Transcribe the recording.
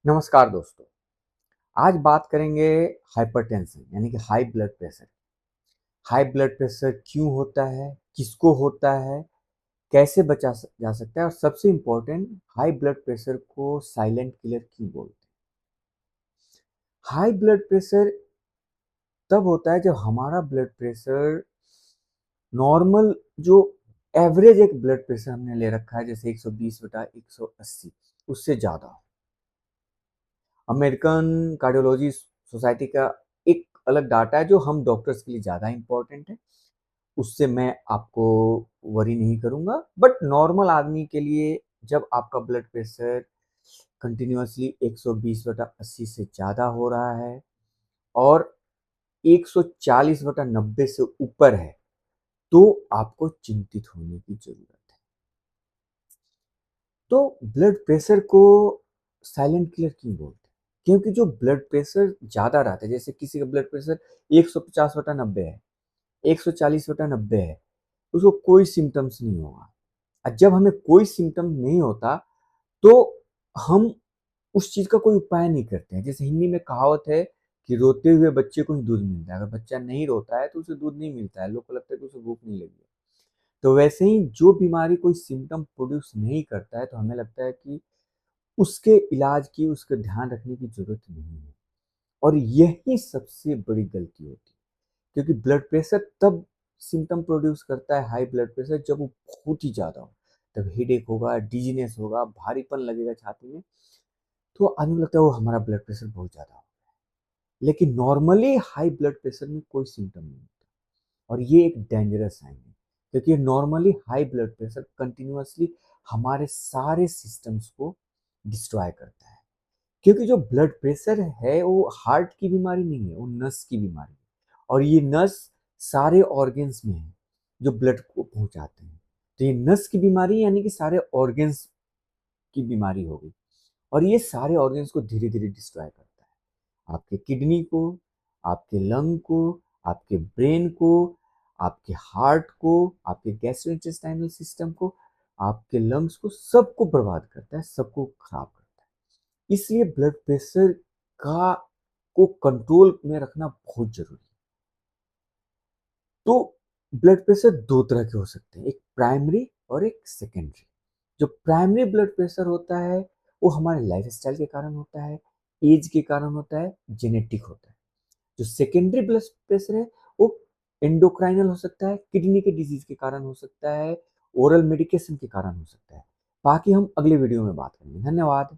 नमस्कार दोस्तों। आज बात करेंगे हाइपरटेंशन यानी कि high blood pressure. High blood pressure क्यों होता है, किसको होता है, कैसे जा सकता है और सबसे इम्पोर्टेंट हाई ब्लड प्रेशर को साइलेंट किलर क्यों बोलते हैं। हाई ब्लड प्रेशर तब होता है जब हमारा ब्लड प्रेशर नॉर्मल जो एवरेज एक ब्लड प्रेशर हमने ले रखा है जैसे 120/180 उससे ज़्यादा हो। अमेरिकन कार्डियोलॉजी सोसाइटी का एक अलग डाटा है जो हम डॉक्टर्स के लिए ज़्यादा इम्पोर्टेंट है। उससे मैं आपको वरी नहीं करूँगा, बट नॉर्मल आदमी के लिए जब आपका ब्लड प्रेशर कंटिन्यूअसली 120/80 से ज़्यादा हो रहा है और 140/90 से ऊपर है, तो आपको चिंतित होने की ज़रूरत है। तो ब्लड प्रेशर को साइलेंट किलर क्यों बोलते हैं? क्योंकि जो ब्लड प्रेशर ज़्यादा रहता है, जैसे किसी का ब्लड प्रेशर 150/90 है, 140/90 है, उसको कोई सिम्पटम्स नहीं होगा। और जब हमें कोई सिम्पटम नहीं होता, तो हम उस चीज़ का कोई उपाय नहीं करते हैं। जैसे हिंदी में कहावत है कि रोते हुए बच्चे को ही दूध मिलता है। अगर बच्चा नहीं रोता है, तो उसे दूध नहीं मिलता है। लोग को लगता है कि उसे भूख नहीं लगी है। तो वैसे ही जो बीमारी कोई सिम्पटम प्रोड्यूस नहीं करता है, तो हमें लगता है कि उसके इलाज की, उसका ध्यान रखने की ज़रूरत नहीं है। और यही सबसे बड़ी गलती होती है, क्योंकि ब्लड प्रेशर तब सिम्पटम प्रोड्यूस करता है, हाई ब्लड प्रेशर, जब वो बहुत ही ज़्यादा हो। तब हेडेक होगा, डिजीनेस होगा, भारीपन लगेगा छाती में, तो आदमी को लगता है वो हमारा ब्लड प्रेशर बहुत ज़्यादा हो। लेकिन नॉर्मली हाई ब्लड प्रेशर में कोई सिम्पटम नहीं होता और ये एक डेंजरस साइन है, क्योंकि normally high blood pressure continuously हमारे सारे सिस्टम्स को डिस्ट्रॉय करता है। क्योंकि जो ब्लड प्रेशर है वो हार्ट की बीमारी नहीं है, वो नस की बीमारी है। और ये नस सारे ऑर्गन्स में है जो ब्लड को पहुंचाते हैं। तो ये नस की बीमारी यानी कि सारे ऑर्गन्स की बीमारी हो गई। और ये सारे ऑर्गन्स को धीरे धीरे डिस्ट्रॉय करता है, आपके किडनी को, आपके लंग को, आपके ब्रेन को, आपके हार्ट को, आपके गैस्ट्रोइंटेस्टाइनल सिस्टम को, आपके लंग्स को, सबको बर्बाद करता है, सबको खराब करता है। इसलिए ब्लड प्रेशर का को कंट्रोल में रखना बहुत जरूरी है। तो ब्लड प्रेशर दो तरह के हो सकते हैं, एक प्राइमरी और एक सेकेंडरी। जो प्राइमरी ब्लड प्रेशर होता है वो हमारे लाइफस्टाइल के कारण होता है, एज के कारण होता है, जेनेटिक होता है। जो सेकेंडरी ब्लड प्रेशर है वो एंडोक्राइनल हो सकता है, किडनी के डिजीज के कारण हो सकता है, ओरल मेडिकेशन के कारण हो सकता है। बाकी हम अगले वीडियो में बात करेंगे। धन्यवाद।